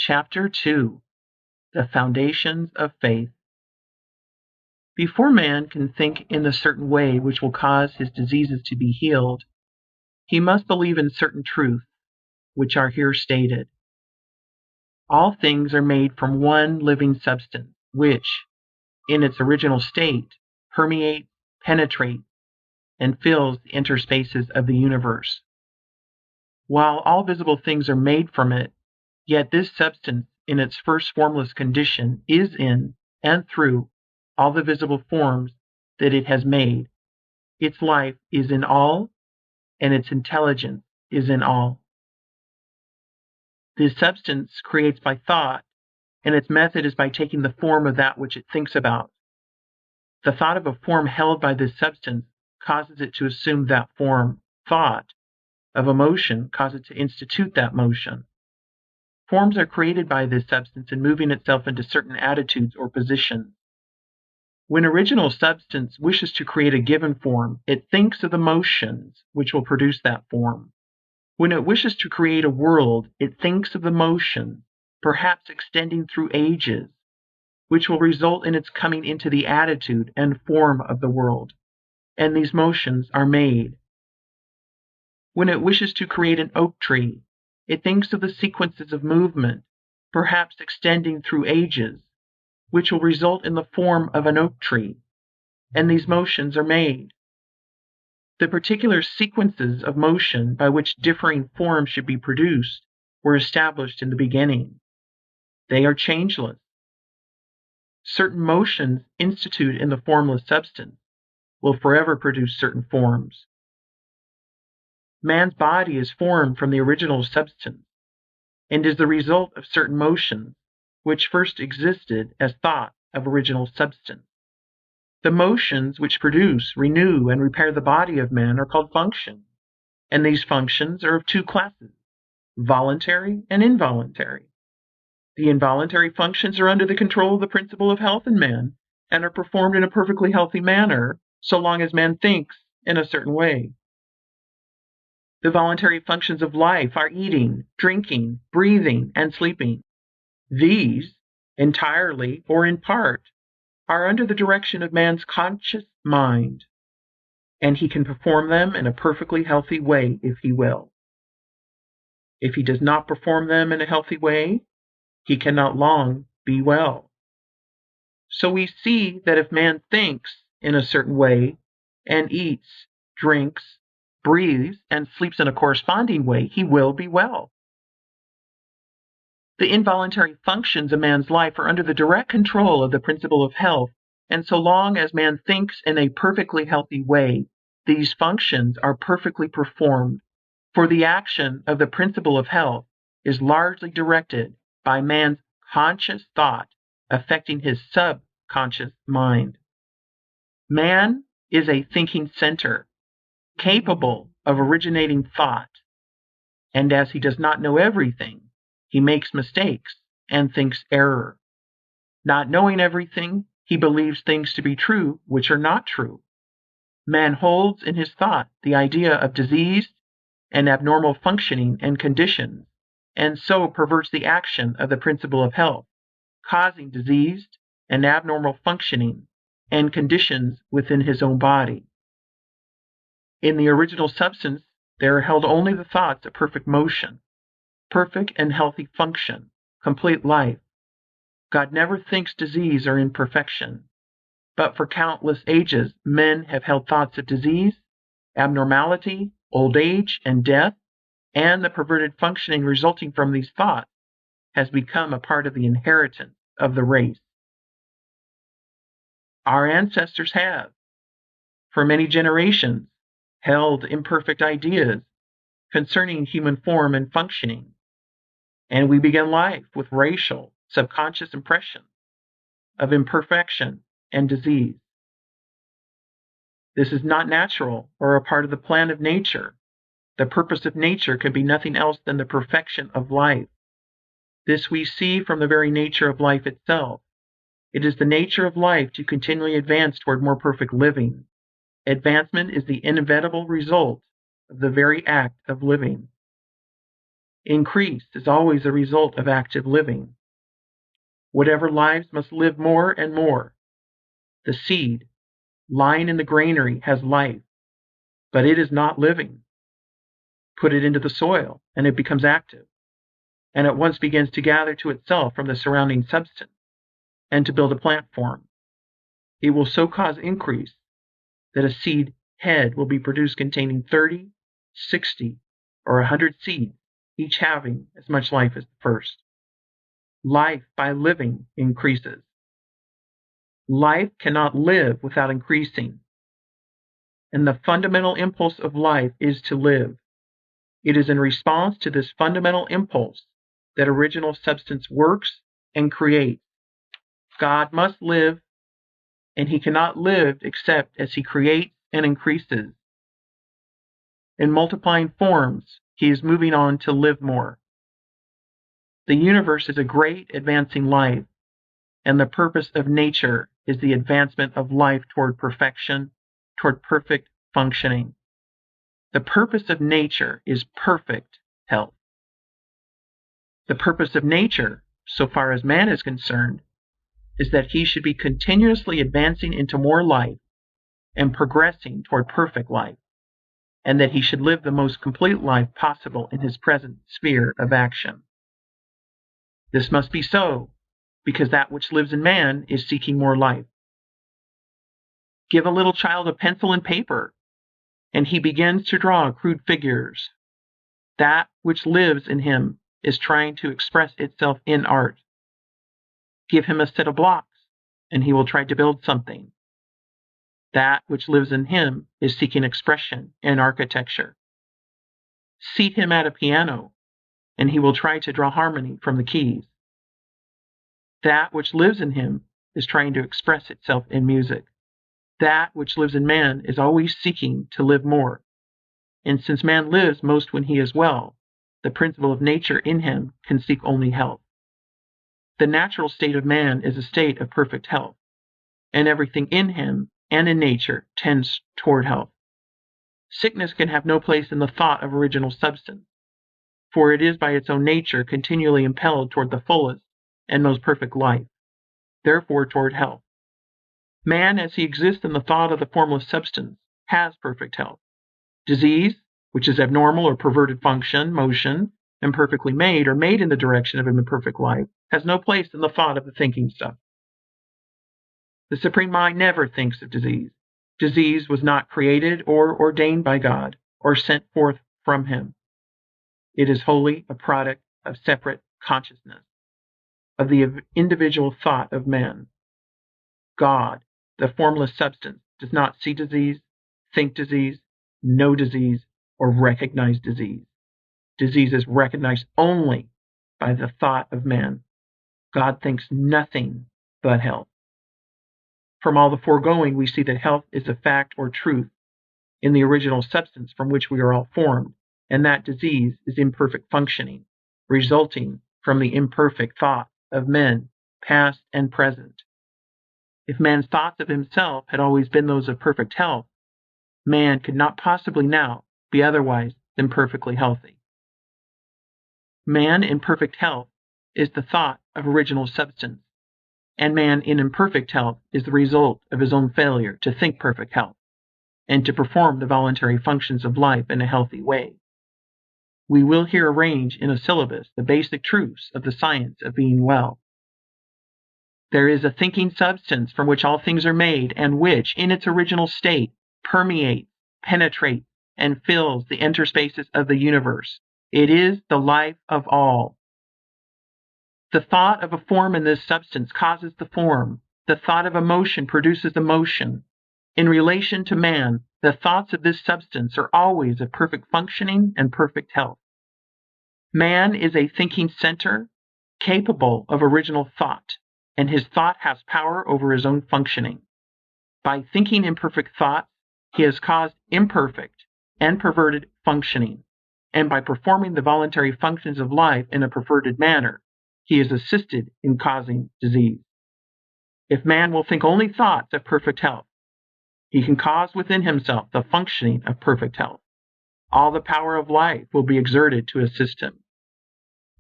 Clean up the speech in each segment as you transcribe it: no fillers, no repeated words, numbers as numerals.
Chapter 2: The Foundations of Faith. Before man can think in the certain way which will cause his diseases to be healed, he must believe in certain truths, which are here stated. All things are made from one living substance, which, in its original state, permeates, penetrates, and fills the interspaces of the universe. While all visible things are made from it, yet this substance in its first formless condition is in and through all the visible forms that it has made. Its life is in all, and its intelligence is in all. This substance creates by thought, and its method is by taking the form of that which it thinks about. The thought of a form held by this substance causes it to assume that form. Thought of a motion causes it to institute that motion. Forms are created by this substance in moving itself into certain attitudes or positions. When original substance wishes to create a given form, it thinks of the motions which will produce that form. When it wishes to create a world, it thinks of the motions, perhaps extending through ages, which will result in its coming into the attitude and form of the world, and these motions are made. When it wishes to create an oak tree, it thinks of the sequences of movement, perhaps extending through ages, which will result in the form of an oak tree, and these motions are made. The particular sequences of motion by which differing forms should be produced were established in the beginning. They are changeless. Certain motions instituted in the formless substance will forever produce certain forms. Man's body is formed from the original substance, and is the result of certain motions which first existed as thought of original substance. The motions which produce, renew, and repair the body of man are called functions, and these functions are of two classes, voluntary and involuntary. The involuntary functions are under the control of the principle of health in man, and are performed in a perfectly healthy manner so long as man thinks in a certain way. The voluntary functions of life are eating, drinking, breathing, and sleeping. These, entirely or in part, are under the direction of man's conscious mind, and he can perform them in a perfectly healthy way if he will. If he does not perform them in a healthy way, he cannot long be well. So we see that if man thinks in a certain way, and eats, drinks, breathes, and sleeps in a corresponding way, he will be well. The involuntary functions of man's life are under the direct control of the principle of health, and so long as man thinks in a perfectly healthy way, these functions are perfectly performed, for the action of the principle of health is largely directed by man's conscious thought affecting his subconscious mind. Man is a thinking center, capable of originating thought, and as he does not know everything, he makes mistakes and thinks error. Not knowing everything, he believes things to be true which are not true. Man holds in his thought the idea of disease and abnormal functioning and conditions, and so perverts the action of the principle of health, causing diseased and abnormal functioning and conditions within his own body. In the original substance, there are held only the thoughts of perfect motion, perfect and healthy function, complete life. God never thinks disease or imperfection, but for countless ages men have held thoughts of disease, abnormality, old age, and death, and the perverted functioning resulting from these thoughts has become a part of the inheritance of the race. Our ancestors have, for many generations, held imperfect ideas concerning human form and functioning, and we began life with racial, subconscious impressions of imperfection and disease. This is not natural or a part of the plan of nature. The purpose of nature can be nothing else than the perfection of life. This we see from the very nature of life itself. It is the nature of life to continually advance toward more perfect living. Advancement is the inevitable result of the very act of living. Increase is always a result of active living. Whatever lives must live more and more. The seed lying in the granary has life, but it is not living. Put it into the soil, and it becomes active, and at once begins to gather to itself from the surrounding substance, and to build a plant form. It will so cause increase that a seed head will be produced containing 30, 60, or 100 seeds, each having as much life as the first. Life by living increases. Life cannot live without increasing, and the fundamental impulse of life is to live. It is in response to this fundamental impulse that original substance works and creates. God must live, and he cannot live except as he creates and increases. In multiplying forms, he is moving on to live more. The universe is a great advancing life, and the purpose of nature is the advancement of life toward perfection, toward perfect functioning. The purpose of nature is perfect health. The purpose of nature, so far as man is concerned, is that he should be continuously advancing into more life and progressing toward perfect life, and that he should live the most complete life possible in his present sphere of action. This must be so, because that which lives in man is seeking more life. Give a little child a pencil and paper, and he begins to draw crude figures. That which lives in him is trying to express itself in art. Give him a set of blocks, and he will try to build something. That which lives in him is seeking expression in architecture. Seat him at a piano, and he will try to draw harmony from the keys. That which lives in him is trying to express itself in music. That which lives in man is always seeking to live more. And since man lives most when he is well, the principle of nature in him can seek only health. The natural state of man is a state of perfect health, and everything in him and in nature tends toward health. Sickness can have no place in the thought of original substance, for it is by its own nature continually impelled toward the fullest and most perfect life, therefore toward health. Man, as he exists in the thought of the formless substance, has perfect health. Disease, which is abnormal or perverted function, motion, imperfectly made, or made in the direction of an imperfect life, has no place in the thought of the thinking stuff. The Supreme Mind never thinks of disease. Disease was not created or ordained by God or sent forth from him. It is wholly a product of separate consciousness, of the individual thought of man. God, the formless substance, does not see disease, think disease, know disease, or recognize disease. Disease is recognized only by the thought of man. God thinks nothing but health. From all the foregoing, we see that health is a fact or truth in the original substance from which we are all formed, and that disease is imperfect functioning, resulting from the imperfect thought of men, past and present. If man's thoughts of himself had always been those of perfect health, man could not possibly now be otherwise than perfectly healthy. Man in perfect health is the thought of original substance, and man in imperfect health is the result of his own failure to think perfect health and to perform the voluntary functions of life in a healthy way. We will here arrange in a syllabus the basic truths of the science of being well. There is a thinking substance from which all things are made, and which, in its original state, permeates, penetrates, and fills the interspaces of the universe. It is the life of all. The thought of a form in this substance causes the form. The thought of a motion produces the motion. In relation to man, the thoughts of this substance are always of perfect functioning and perfect health. Man is a thinking center, capable of original thought, and his thought has power over his own functioning. By thinking imperfect thoughts, he has caused imperfect and perverted functioning, and by performing the voluntary functions of life in a perverted manner, he is assisted in causing disease. If man will think only thoughts of perfect health, he can cause within himself the functioning of perfect health. All the power of life will be exerted to assist him.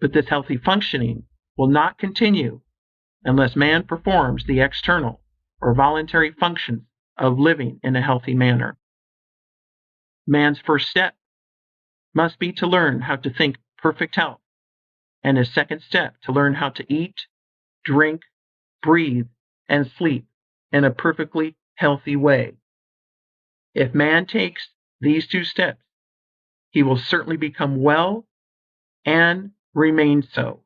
But this healthy functioning will not continue unless man performs the external or voluntary functions of living in a healthy manner. Man's first step must be to learn how to think perfect health, and his second step to learn how to eat, drink, breathe, and sleep in a perfectly healthy way. If man takes these two steps, he will certainly become well and remain so.